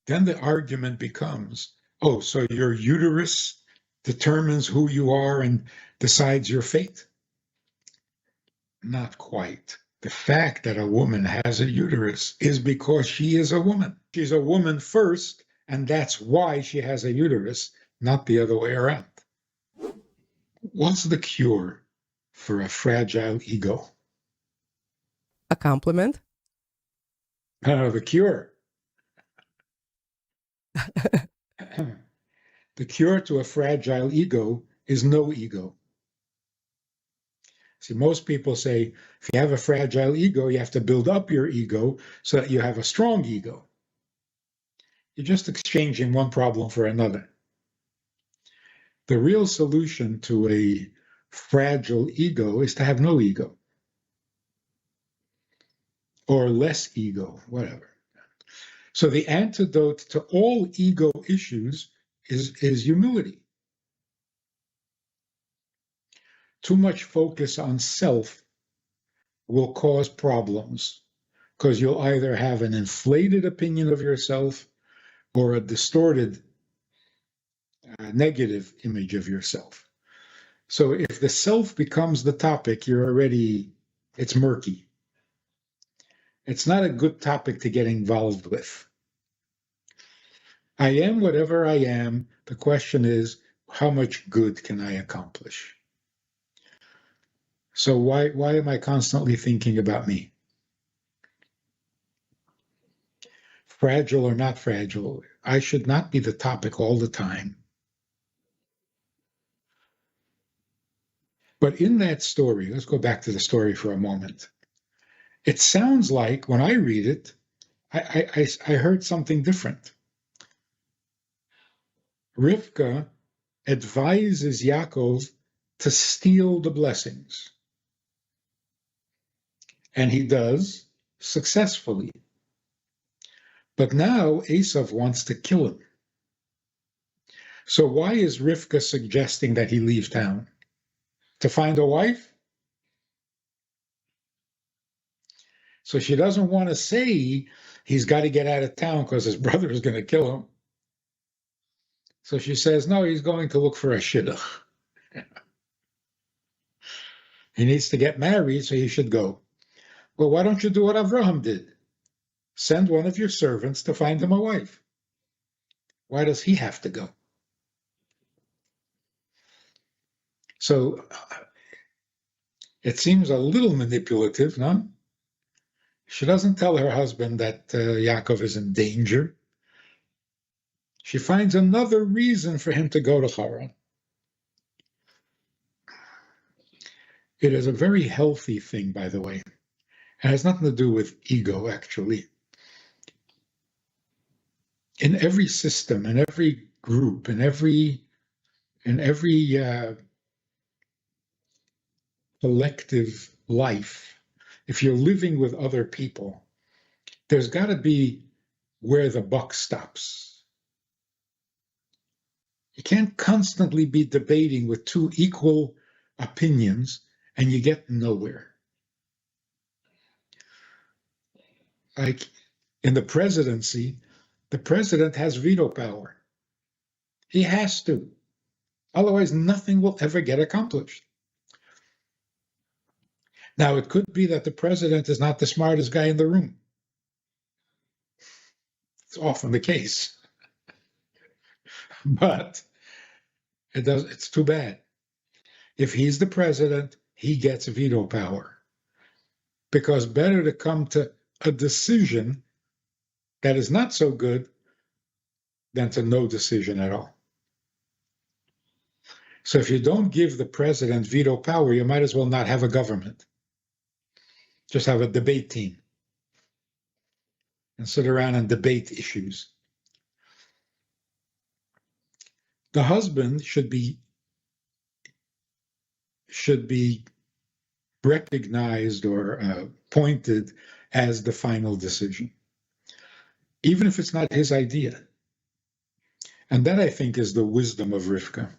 then the argument becomes, oh, so your uterus determines who you are and decides your fate? Not quite. The fact that a woman has a uterus is because she is a woman. She's a woman first, and that's why she has a uterus, not the other way around. What's the cure for a fragile ego? A compliment? The cure. The cure to a fragile ego is no ego. See, most people say, if you have a fragile ego, you have to build up your ego so that you have a strong ego. You're just exchanging one problem for another. The real solution to a fragile ego is to have no ego. Or less ego, whatever. So the antidote to all ego issues is humility. Too much focus on self will cause problems because you'll either have an inflated opinion of yourself or a distorted negative image of yourself. So if the self becomes the topic, it's murky. It's not a good topic to get involved with. I am whatever I am. The question is, how much good can I accomplish? So why am I constantly thinking about me? Fragile or not fragile, I should not be the topic all the time. But in that story, let's go back to the story for a moment. It sounds like, when I read it, I heard something different. Rivka advises Yaakov to steal the blessings. And he does successfully. But now Esav wants to kill him. So why is Rivka suggesting that he leave town? To find a wife? So she doesn't want to say he's got to get out of town because his brother is going to kill him. So she says, no, he's going to look for a shidduch. He needs to get married, so he should go. Well, why don't you do what Avraham did? Send one of your servants to find him a wife. Why does he have to go? So it seems a little manipulative, no? She doesn't tell her husband that Yaakov is in danger. She finds another reason for him to go to Haran. It is a very healthy thing, by the way. It has nothing to do with ego, actually. In every system, in every group, in every collective life, if you're living with other people, there's got to be where the buck stops. You can't constantly be debating with two equal opinions and you get nowhere. Like in the presidency, the president has veto power. He has to. Otherwise, nothing will ever get accomplished. Now, it could be that the president is not the smartest guy in the room. It's often the case. But it's too bad. If he's the president, he gets veto power. Because better to come to a decision that is not so good than to no decision at all. So if you don't give the president veto power, you might as well not have a government. Just have a debate team and sit around and debate issues. The husband should be recognized or pointed as the final decision, even if it's not his idea. And that, I think, is the wisdom of Rivka.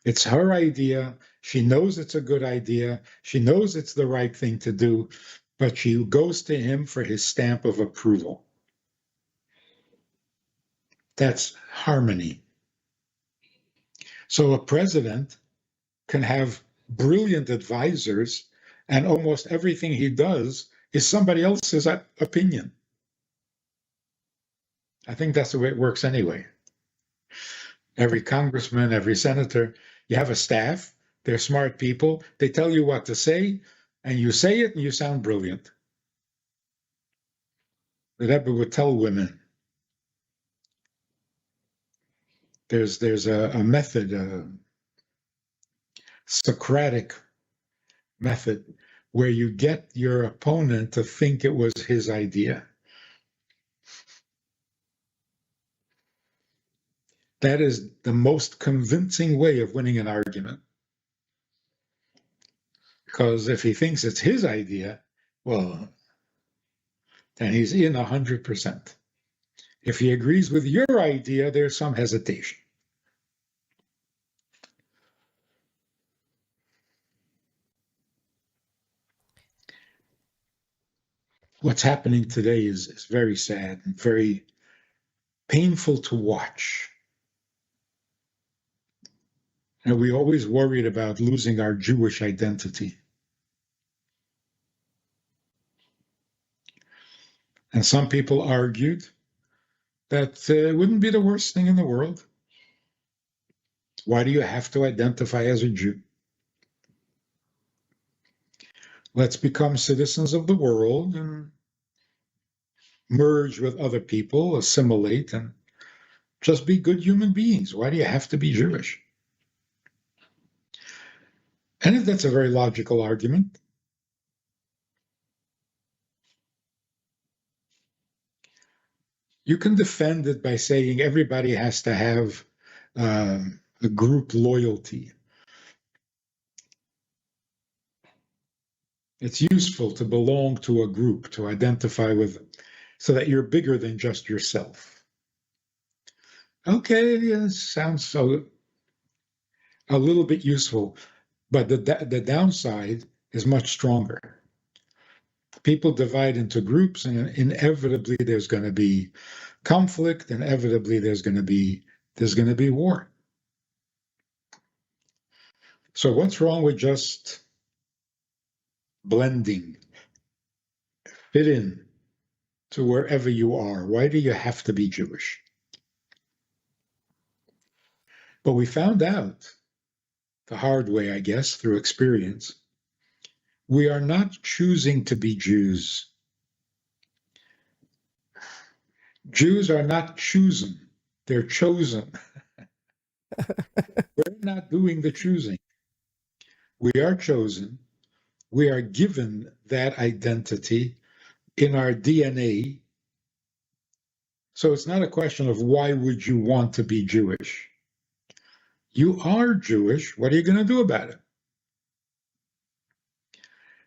It's her idea. She knows it's a good idea. She knows it's the right thing to do, but she goes to him for his stamp of approval. That's harmony. So a president can have brilliant advisors, and almost everything he does is somebody else's opinion. I think that's the way it works anyway. Every congressman, every senator, you have a staff, they're smart people, they tell you what to say, and you say it and you sound brilliant. The Rebbe would tell women, there's a method, a Socratic method, where you get your opponent to think it was his idea. That is the most convincing way of winning an argument. Because if he thinks it's his idea, well, then he's in 100%. If he agrees with your idea, there's some hesitation. What's happening today is very sad and very painful to watch. And we always worried about losing our Jewish identity. And some people argued that it wouldn't be the worst thing in the world. Why do you have to identify as a Jew? Let's become citizens of the world and merge with other people, assimilate, and just be good human beings. Why do you have to be Jewish? And that's a very logical argument. You can defend it by saying everybody has to have a group loyalty. It's useful to belong to a group, to identify with, so that you're bigger than just yourself. Okay, yeah, sounds so a little bit useful, but the downside is much stronger. People divide into groups, and inevitably there's going to be conflict. Inevitably there's going to be war. So what's wrong with just blending, fit in to wherever you are? Why do you have to be Jewish? But we found out the hard way, I guess, through experience, we are not choosing to be Jews. Jews are not chosen, they're chosen. We're not doing the choosing. We are chosen. We are given that identity in our DNA. So it's not a question of why would you want to be Jewish? You are Jewish. What are you going to do about it?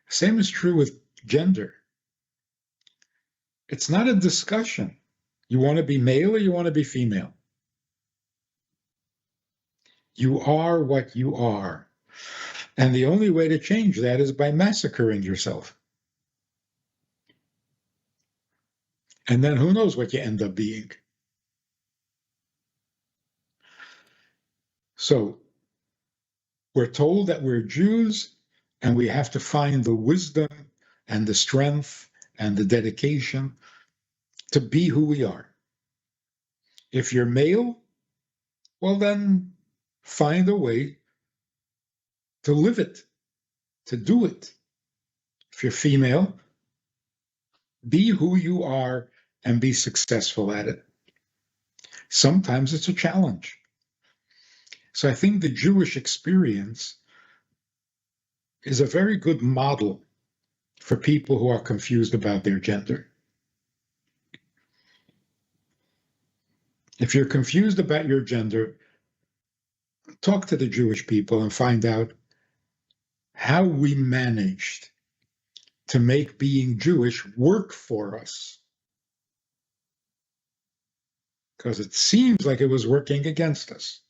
Same is true with gender. It's not a discussion. You want to be male or you want to be female? You are what you are. And the only way to change that is by massacring yourself. And then who knows what you end up being. So we're told that we're Jews, and we have to find the wisdom and the strength and the dedication to be who we are. If you're male, well, then find a way to live it, to do it. If you're female, be who you are and be successful at it. Sometimes it's a challenge. So I think the Jewish experience is a very good model for people who are confused about their gender. If you're confused about your gender, talk to the Jewish people and find out how we managed to make being Jewish work for us. Because it seems like it was working against us.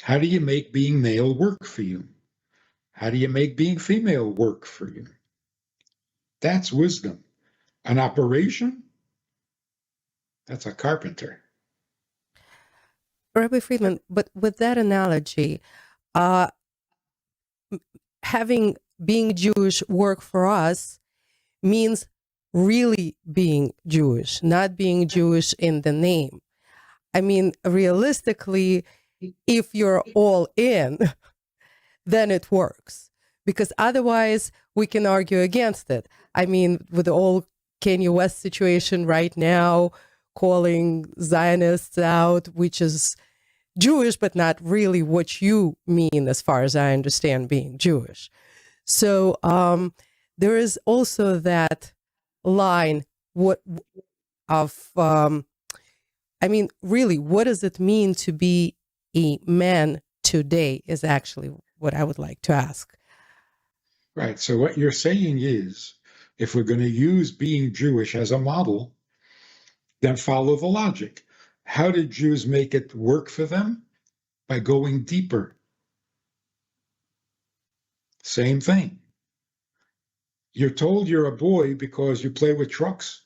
How do you make being male work for you? How do you make being female work for you? That's wisdom. An operation? That's a carpenter. Rabbi Friedman, but with that analogy, uh, being Jewish work for us means really being Jewish, not being Jewish in the name. I mean, realistically, if you're all in, then it works. Because otherwise, we can argue against it. I mean, with the whole Kanye West situation right now, calling Zionists out, which is Jewish, but not really what you mean, as far as I understand being Jewish. So there is also that line I mean, really, what does it mean to be a man today is actually what I would like to ask. Right. So what you're saying is, if we're going to use being Jewish as a model, then follow the logic. How did Jews make it work for them? By going deeper. Same thing. You're told you're a boy because you play with trucks.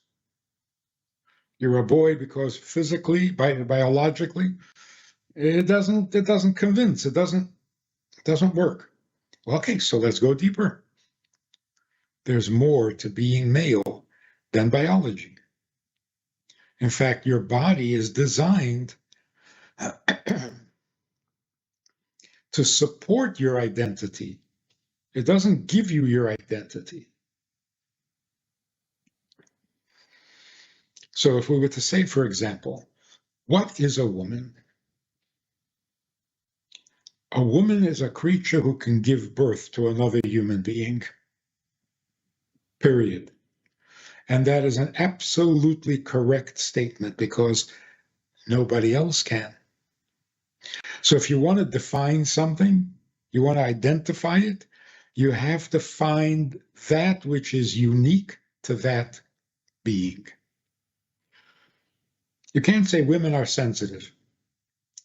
You're a boy because physically, biologically, it doesn't convince. It doesn't work. Well, okay, so let's go deeper. There's more to being male than biology. In fact, your body is designed to support your identity. It doesn't give you your identity. So if we were to say, for example, what is a woman? A woman is a creature who can give birth to another human being, period. And that is an absolutely correct statement because nobody else can. So if you want to define something, you want to identify it, you have to find that which is unique to that being. You can't say women are sensitive.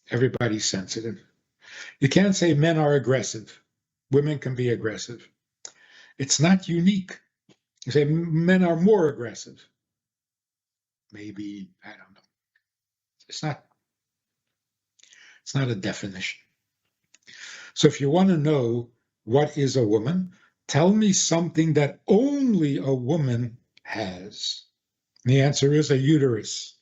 Everybody's sensitive. You can't say men are aggressive. Women can be aggressive. It's not unique. You say men are more aggressive. Maybe, I don't know. It's not a definition. So if you want to know what is a woman, tell me something that only a woman has. And the answer is a uterus.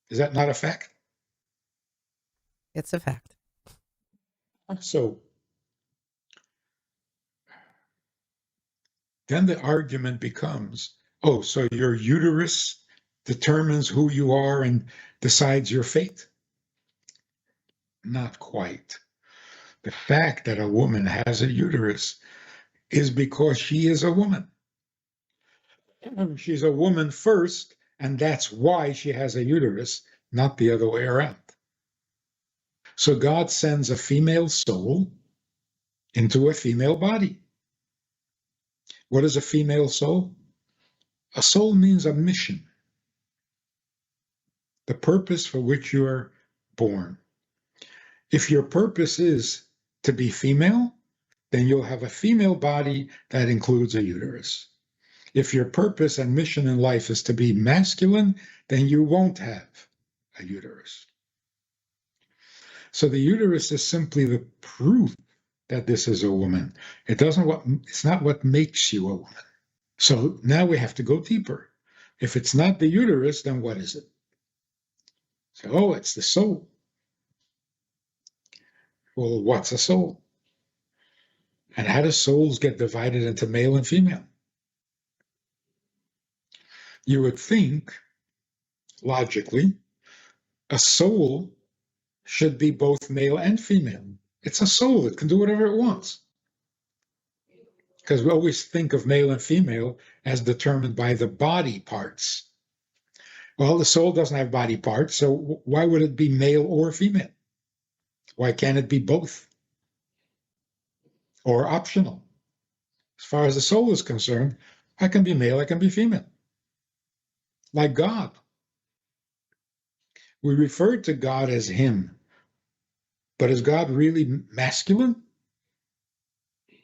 Is that not a fact? It's a fact. So then the argument becomes, oh, so your uterus determines who you are and decides your fate? Not quite. The fact that a woman has a uterus is because she is a woman. She's a woman first, and that's why she has a uterus, not the other way around. So God sends a female soul into a female body. What is a female soul? A soul means a mission, the purpose for which you are born. If your purpose is to be female, then you'll have a female body that includes a uterus. If your purpose and mission in life is to be masculine, then you won't have a uterus. So the uterus is simply the proof that this is a woman. It's not what makes you a woman. So now we have to go deeper. If it's not the uterus, then what is it? So, oh, it's the soul. Well, what's a soul? And how do souls get divided into male and female? You would think, logically, a soul should be both male and female. It's a soul. It can do whatever it wants. Because we always think of male and female as determined by the body parts. Well, the soul doesn't have body parts, so why would it be male or female? Why can't it be both? Or optional? As far as the soul is concerned, I can be male, I can be female. Like God. We refer to God as Him. But is God really masculine?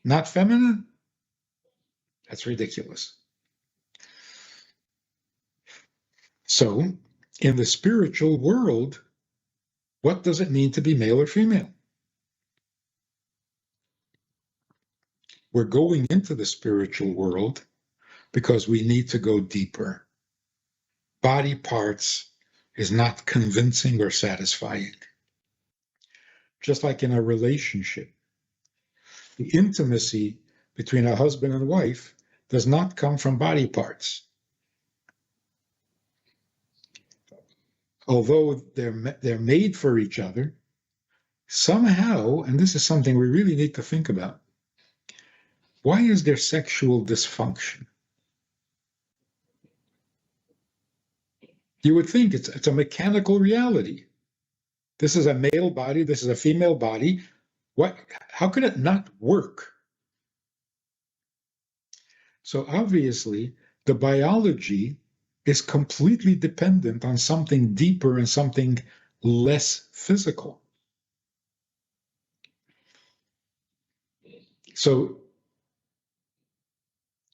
Not feminine? That's ridiculous. So, in the spiritual world, what does it mean to be male or female? We're going into the spiritual world because we need to go deeper. Body parts is not convincing or satisfying. Just like in a relationship, the intimacy between a husband and wife does not come from body parts. Although they're made for each other, somehow, and this is something we really need to think about, why is there sexual dysfunction? You would think it's a mechanical reality. This is a male body, this is a female body. How could it not work? So obviously, the biology is completely dependent on something deeper and something less physical. So,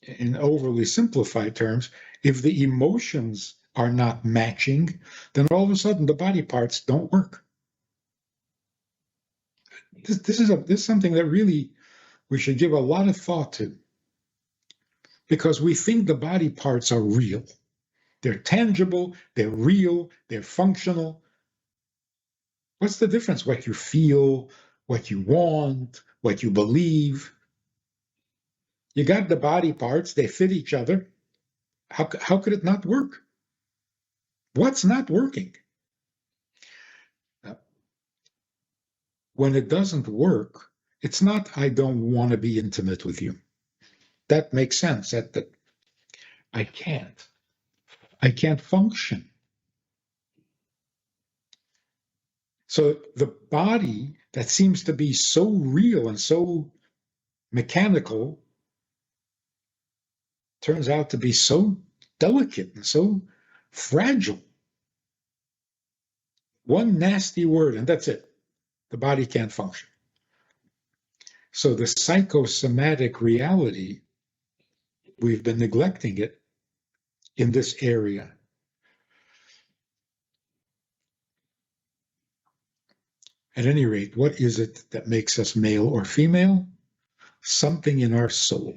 in overly simplified terms, if the emotions are not matching, then all of a sudden the body parts don't work. This is something that really we should give a lot of thought to, because we think the body parts are real. They're tangible, they're real, they're functional. What's the difference? What you feel, what you want, what you believe. You got the body parts, they fit each other. How could it not work? What's not working? When it doesn't work, it's not, I don't want to be intimate with you. That makes sense. That I can't function. So the body that seems to be so real and so mechanical turns out to be so delicate and so fragile. One nasty word, and that's it. The body can't function. So the psychosomatic reality, we've been neglecting it in this area. At any rate, what is it that makes us male or female? Something in our soul.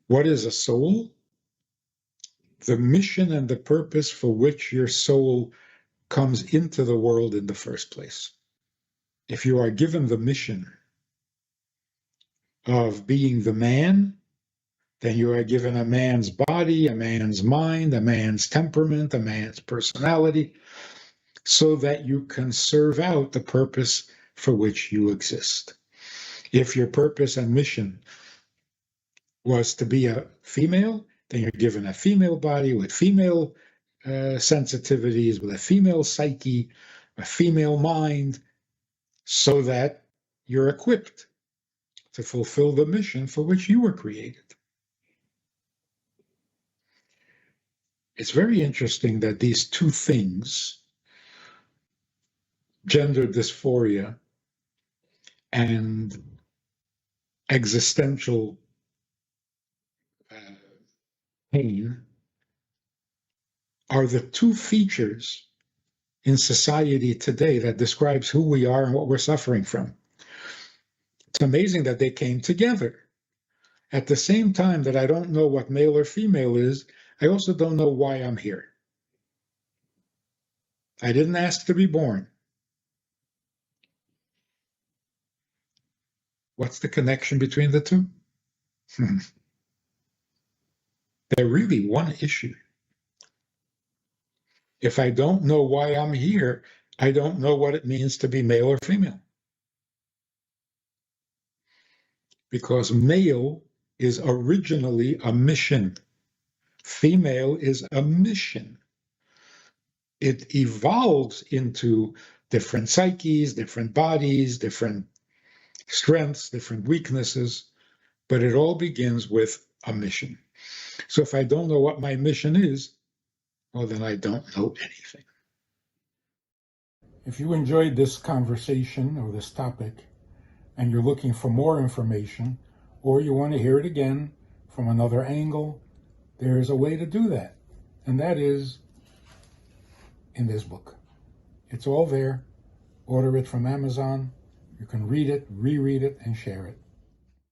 What is a soul? The mission and the purpose for which your soul comes into the world in the first place. If you are given the mission of being the man, then you are given a man's body, a man's mind, a man's temperament, a man's personality, so that you can serve out the purpose for which you exist. If your purpose and mission was to be a female, then you're given a female body with female sensitivities, with a female psyche, a female mind, so that you're equipped to fulfill the mission for which you were created. It's very interesting that these two things, gender dysphoria and existential pain, are the two features in society today that describes who we are and what we're suffering from. It's amazing that they came together. At the same time that I don't know what male or female is, I also don't know why I'm here. I didn't ask to be born. What's the connection between the two? They're really one issue. If I don't know why I'm here, I don't know what it means to be male or female. Because male is originally a mission. Female is a mission. It evolves into different psyches, different bodies, different strengths, different weaknesses, but it all begins with a mission. So if I don't know what my mission is, well, then I don't know anything. If you enjoyed this conversation or this topic, and you're looking for more information, or you want to hear it again from another angle, there's a way to do that. And that is in this book. It's all there. Order it from Amazon. You can read it, reread it, and share it.